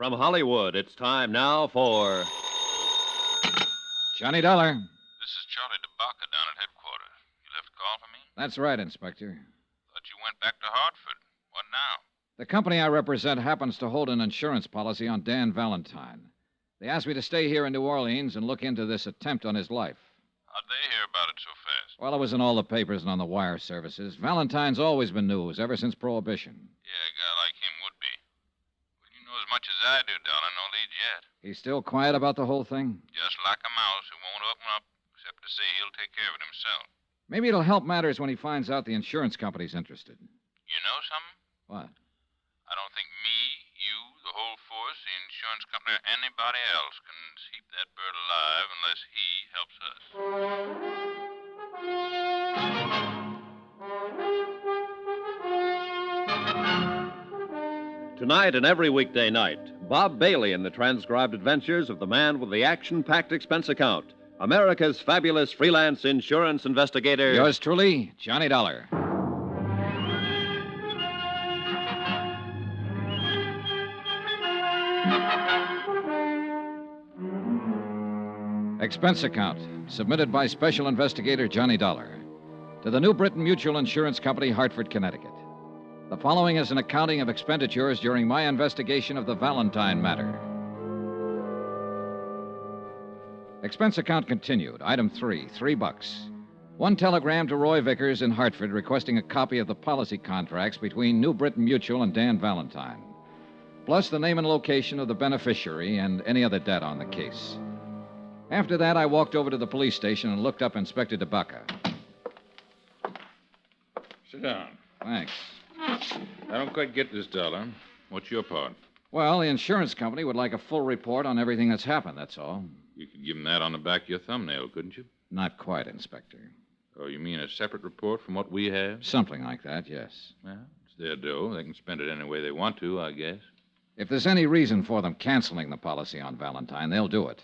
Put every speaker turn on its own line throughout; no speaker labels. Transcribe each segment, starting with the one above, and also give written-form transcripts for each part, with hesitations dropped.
From Hollywood, it's time now for
Johnny Dollar.
This is Charlie DeBacca down at headquarters. You left a call for me?
That's right, Inspector.
Thought you went back to Hartford. What now?
The company I represent happens to hold an insurance policy on Dan Valentine. They asked me to stay here in New Orleans and look into this attempt on his life.
How'd they hear about it so fast?
Well, it was in all the papers and on the wire services. Valentine's always been news, ever since Prohibition.
Yeah, a guy like him would be. Well, you know as much as I do, darling. No leads yet.
He's still quiet about the whole thing?
Just like a mouse who won't open up, except to say he'll take care of it himself.
Maybe it'll help matters when he finds out the insurance company's interested.
You know something?
What?
I don't think me, you, the whole force, the insurance company, or anybody else can keep that bird alive unless he helps us.
Tonight and every weekday night, Bob Bailey in the transcribed adventures of the man with the action-packed expense account, America's fabulous freelance insurance investigator.
Yours truly, Johnny Dollar. Expense account, submitted by Special Investigator Johnny Dollar to the New Britain Mutual Insurance Company, Hartford, Connecticut. The following is an accounting of expenditures during my investigation of the Valentine matter. Expense account continued. Item 3, $3. One telegram to Roy Vickers in Hartford requesting a copy of the policy contracts between New Britain Mutual and Dan Valentine, plus the name and location of the beneficiary and any other data on the case. After that, I walked over to the police station and looked up Inspector DeBacca.
Sit down.
Thanks.
I don't quite get this, Dollar. What's your part?
Well, the insurance company would like a full report on everything that's happened, that's all.
You could give them that on the back of your thumbnail, couldn't you?
Not quite, Inspector.
Oh, you mean a separate report from what we have?
Something like that, yes.
Well, it's their dough. They can spend it any way they want to, I guess.
If there's any reason for them canceling the policy on Valentine, they'll do it.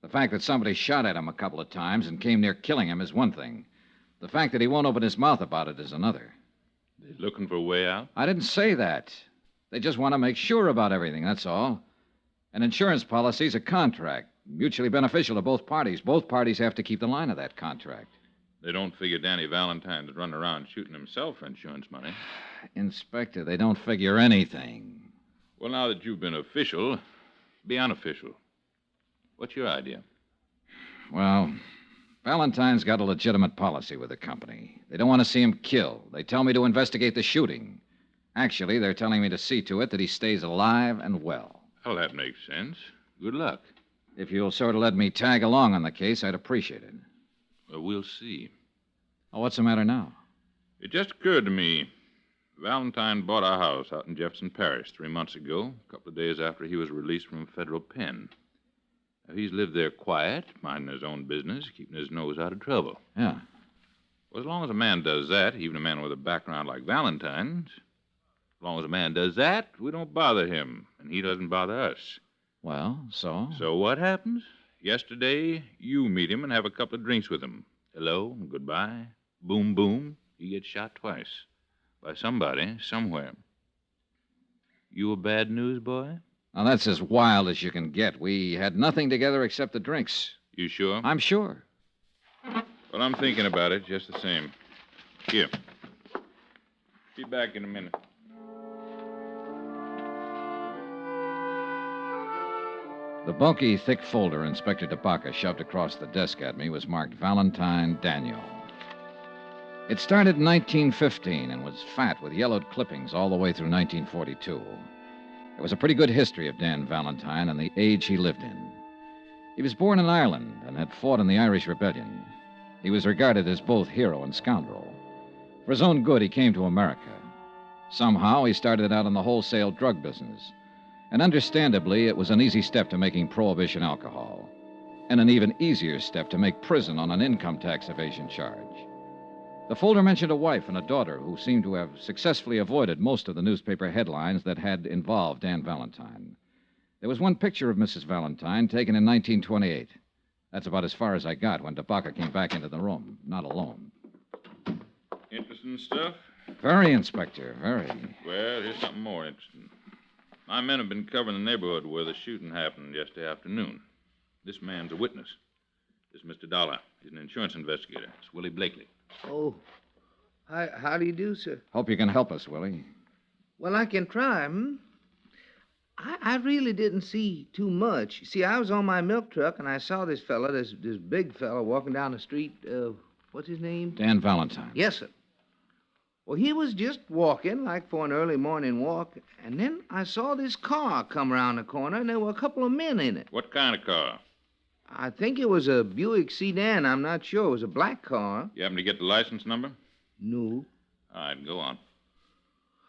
The fact that somebody shot at him a couple of times and came near killing him is one thing. The fact that he won't open his mouth about it is another.
They're looking for a way out?
I didn't say that. They just want to make sure about everything, that's all. An insurance policy's a contract, mutually beneficial to both parties. Both parties have to keep the line of that contract.
They don't figure Danny Valentine would run around shooting himself for insurance money.
Inspector, they don't figure anything.
Well, now that you've been official, be unofficial. What's your idea?
Well, Valentine's got a legitimate policy with the company. They don't want to see him killed. They tell me to investigate the shooting. Actually, they're telling me to see to it that he stays alive and well.
Well, that makes sense. Good luck.
If you'll sort of let me tag along on the case, I'd appreciate it.
Well, we'll see.
Oh, what's the matter now?
It just occurred to me. Valentine bought our house out in Jefferson Parish 3 months ago, a couple of days after he was released from a federal pen. Now, he's lived there quiet, minding his own business, keeping his nose out of trouble.
Yeah.
Well, as long as a man does that, even a man with a background like Valentine's, as long as a man does that, we don't bother him, and he doesn't bother us.
Well, so?
So what happens? Yesterday, you meet him and have a couple of drinks with him. Hello, goodbye. Boom, boom. He gets shot twice. By somebody, somewhere. You a bad news boy?
Now, that's as wild as you can get. We had nothing together except the drinks.
You sure?
I'm sure.
Well, I'm thinking about it just the same. Here. Be back in a minute.
The bulky, thick folder Inspector DeBacca shoved across the desk at me was marked Valentine Daniel. It started in 1915 and was fat with yellowed clippings all the way through 1942. There was a pretty good history of Dan Valentine and the age he lived in. He was born in Ireland and had fought in the Irish Rebellion. He was regarded as both hero and scoundrel. For his own good, he came to America. Somehow, he started out in the wholesale drug business. And understandably, it was an easy step to making prohibition alcohol, and an even easier step to make prison on an income tax evasion charge. The folder mentioned a wife and a daughter who seemed to have successfully avoided most of the newspaper headlines that had involved Dan Valentine. There was one picture of Mrs. Valentine taken in 1928. That's about as far as I got when DeBacca came back into the room, not alone.
Interesting stuff?
Very, Inspector, very.
Well, here's something more interesting. My men have been covering the neighborhood where the shooting happened yesterday afternoon. This man's a witness. This is Mr. Dollar. He's an insurance investigator. It's Willie Blakely.
Oh, how do you do, sir?
Hope you can help us, Willie.
Well, I can try, I really didn't see too much. See, I was on my milk truck, and I saw this fella, this big fella, walking down the street. What's his name?
Dan Valentine.
Yes, sir. Well, he was just walking, like for an early morning walk, and then I saw this car come around the corner, and there were a couple of men in it.
What kind of car?
I think it was a Buick sedan. I'm not sure. It was a black car.
You happen to get the license number?
No.
All right, go on.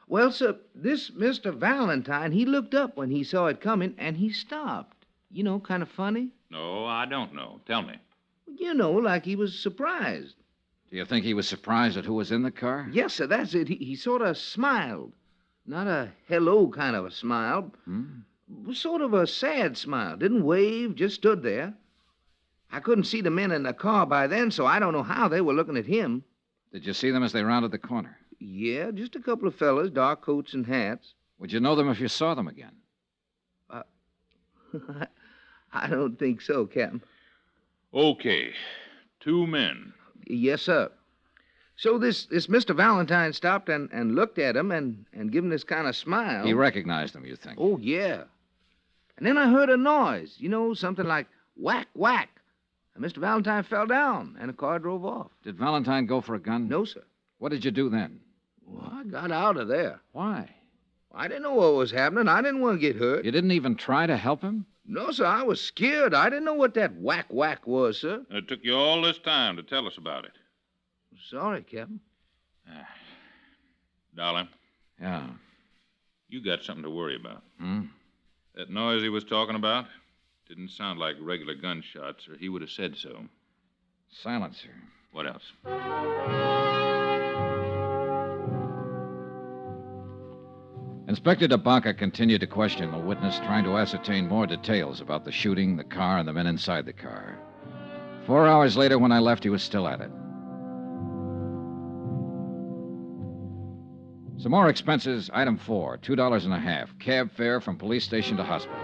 Well, sir, this Mr. Valentine, he looked up when he saw it coming, and he stopped. You know, kind of funny.
No, I don't know. Tell me.
You know, like he was surprised.
Do you think he was surprised at who was in the car?
Yes, sir, that's it. He sort of smiled. Not a hello kind of a smile. Sort of a sad smile. Didn't wave, just stood there. I couldn't see the men in the car by then, so I don't know how they were looking at him.
Did you see them as they rounded the corner?
Yeah, just a couple of fellas, dark coats and hats.
Would you know them if you saw them again?
I don't think so, Captain.
Okay. 2 men.
Yes, sir. So this Mr. Valentine stopped and looked at him and gave him this kind of smile.
He recognized them, you think?
Oh, yeah. And then I heard a noise, you know, something like whack, whack. And Mr. Valentine fell down, and the car drove off.
Did Valentine go for a gun?
No, sir.
What did you do then?
Well, I got out of there.
Why?
I didn't know what was happening. I didn't want to get hurt.
You didn't even try to help him?
No, sir, I was scared. I didn't know what that whack, whack was, sir.
It took you all this time to tell us about it.
Sorry, Captain.
Dollar,
Yeah.
you got something to worry about.
Hmm?
That noise he was talking about didn't sound like regular gunshots, or he would have said so.
Silencer.
What else?
Inspector DeBaca continued to question the witness, trying to ascertain more details about the shooting, the car, and the men inside the car. 4 hours later, when I left, he was still at it. Some more expenses. Item 4, $2.50. Cab fare from police station to hospital.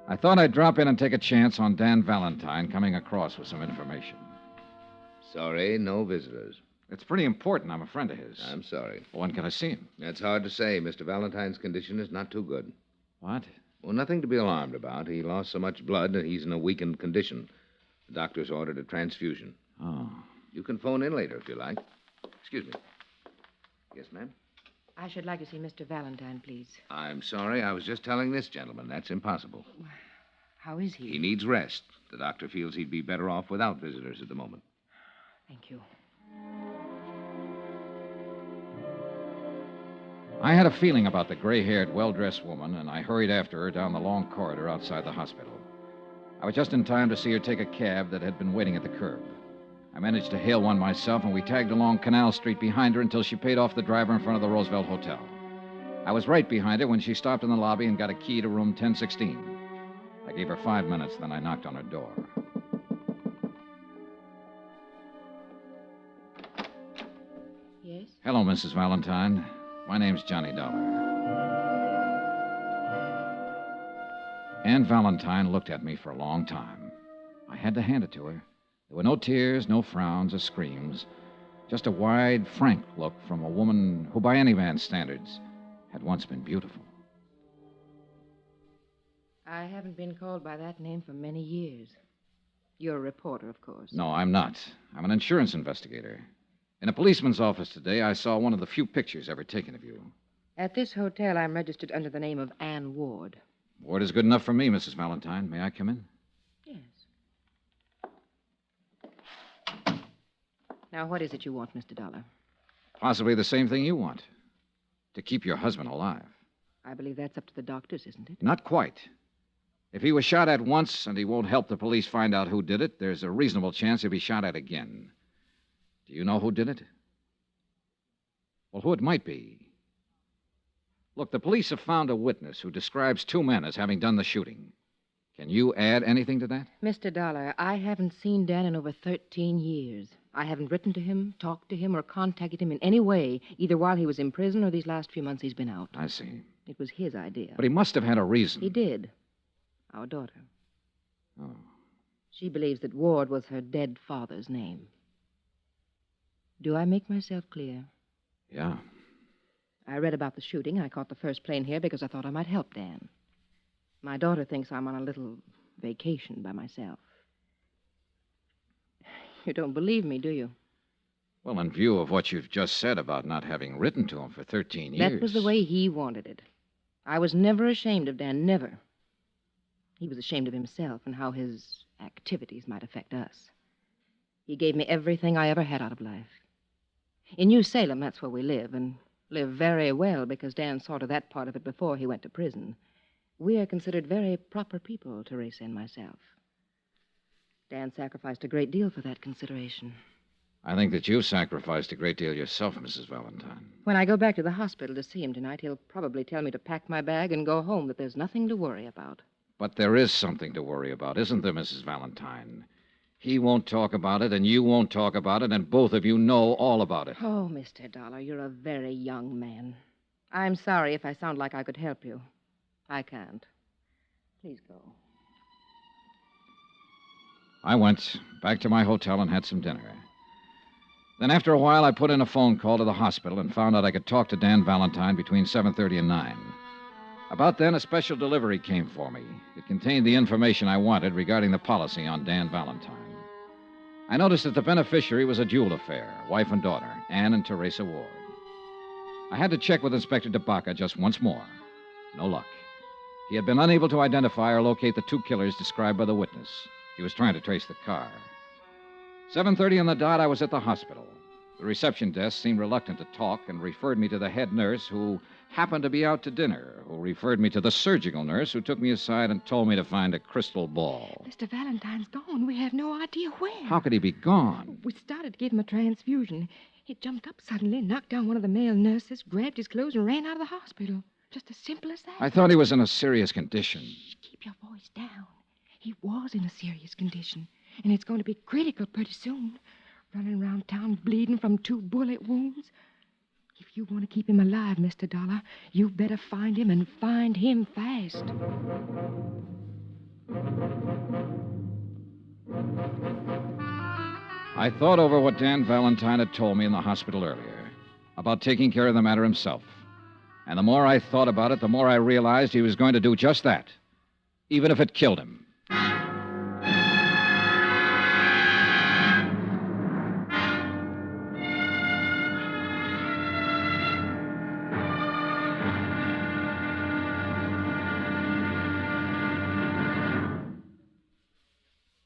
I thought I'd drop in and take a chance on Dan Valentine coming across with some information.
Sorry, no visitors.
It's pretty important. I'm a friend of his.
I'm sorry.
When can I see him?
That's hard to say. Mr. Valentine's condition is not too good.
What?
Well, nothing to be alarmed about. He lost so much blood that he's in a weakened condition. The doctor's ordered a transfusion.
Oh.
You can phone in later if you like. Excuse me. Yes, ma'am?
I should like to see Mr. Valentine, please.
I'm sorry. I was just telling this gentleman. That's impossible.
How is he?
He needs rest. The doctor feels he'd be better off without visitors at the moment.
Thank you.
I had a feeling about the gray-haired, well-dressed woman, and I hurried after her down the long corridor outside the hospital. I was just in time to see her take a cab that had been waiting at the curb. I managed to hail one myself, and we tagged along Canal Street behind her until she paid off the driver in front of the Roosevelt Hotel. I was right behind her when she stopped in the lobby and got a key to room 1016. I gave her 5 minutes, then I knocked on her door.
Yes?
Hello, Mrs. Valentine. My name's Johnny Dollar. Ann Valentine looked at me for a long time. I had to hand it to her. There were no tears, no frowns or screams, just a wide, frank look from a woman who, by any man's standards, had once been beautiful.
I haven't been called by that name for many years. You're a reporter, of course.
No, I'm not. I'm an insurance investigator. In a policeman's office today, I saw one of the few pictures ever taken of you.
At this hotel, I'm registered under the name of Ann Ward.
Ward is good enough for me, Mrs. Valentine. May I come in?
Yes. Now, what is it you want, Mr. Dollar?
Possibly the same thing you want. To keep your husband alive.
I believe that's up to the doctors, isn't it?
Not quite. If he was shot at once and he won't help the police find out who did it, there's a reasonable chance he'll be shot at again. Do you know who did it? Well, who it might be. Look, the police have found a witness who describes 2 men as having done the shooting. Can you add anything to that?
Mr. Dollar, I haven't seen Dan in over 13 years. I haven't written to him, talked to him, or contacted him in any way, either while he was in prison or these last few months he's been out.
I see.
It was his idea.
But he must have had a reason.
He did. Our daughter.
Oh.
She believes that Ward was her dead father's name. Do I make myself clear?
Yeah.
I read about the shooting. I caught the first plane here because I thought I might help Dan. My daughter thinks I'm on a little vacation by myself. You don't believe me, do you?
Well, in view of what you've just said about not having written to him for 13 years...
That was the way he wanted it. I was never ashamed of Dan, never. He was ashamed of himself and how his activities might affect us. He gave me everything I ever had out of life. In New Salem, that's where we live, and live very well because Dan saw to that part of it before he went to prison. We are considered very proper people, Teresa and myself. Dan sacrificed a great deal for that consideration.
I think that you've sacrificed a great deal yourself, Mrs. Valentine.
When I go back to the hospital to see him tonight, he'll probably tell me to pack my bag and go home, that there's nothing to worry about.
But there is something to worry about, isn't there, Mrs. Valentine? He won't talk about it, and you won't talk about it, and both of you know all about it.
Oh, Mr. Dollar, you're a very young man. I'm sorry if I sound like I could help you. I can't. Please go.
I went back to my hotel and had some dinner. Then after a while, I put in a phone call to the hospital and found out I could talk to Dan Valentine between 7:30 and 9. About then, a special delivery came for me. It contained the information I wanted regarding the policy on Dan Valentine. I noticed that the beneficiary was a dual affair, wife and daughter, Ann and Teresa Ward. I had to check with Inspector DeBaca just once more. No luck. He had been unable to identify or locate the two killers described by the witness. He was trying to trace the car. 7:30 on the dot, I was at the hospital. The reception desk seemed reluctant to talk and referred me to the head nurse, who happened to be out to dinner, who referred me to the surgical nurse, who took me aside and told me to find a crystal ball.
Mr. Valentine's gone. We have no idea where.
How could he be gone?
We started to give him a transfusion. He jumped up suddenly, knocked down one of the male nurses, grabbed his clothes, and ran out of the hospital. Just as simple as that.
I thought he was in a serious condition.
Shh, keep your voice down. He was in a serious condition, and it's going to be critical pretty soon. Running around town bleeding from 2 bullet wounds. If you want to keep him alive, Mr. Dollar, you better find him and find him fast.
I thought over what Dan Valentine had told me in the hospital earlier about taking care of the matter himself. And the more I thought about it, the more I realized he was going to do just that, even if it killed him.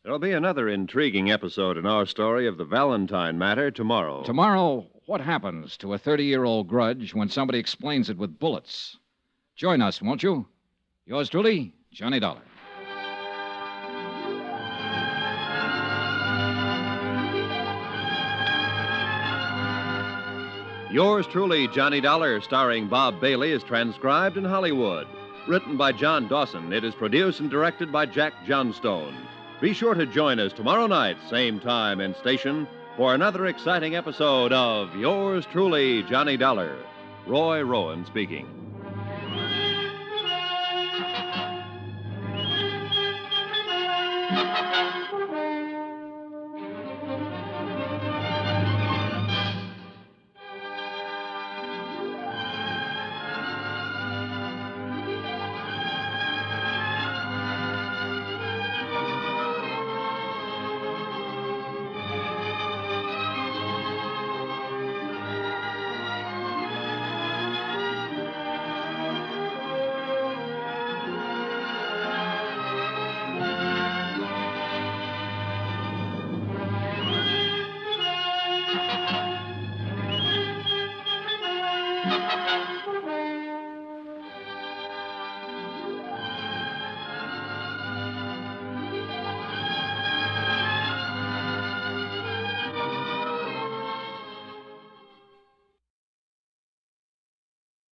There'll be another intriguing episode in our story of the Valentine matter tomorrow.
Tomorrow, what happens to a 30-year-old grudge when somebody explains it with bullets? Join us, won't you? Yours truly, Johnny Dollar.
Yours truly, Johnny Dollar, starring Bob Bailey, is transcribed in Hollywood. Written by John Dawson, it is produced and directed by Jack Johnstone. Be sure to join us tomorrow night, same time and station, for another exciting episode of Yours truly, Johnny Dollar. Roy Rowan speaking.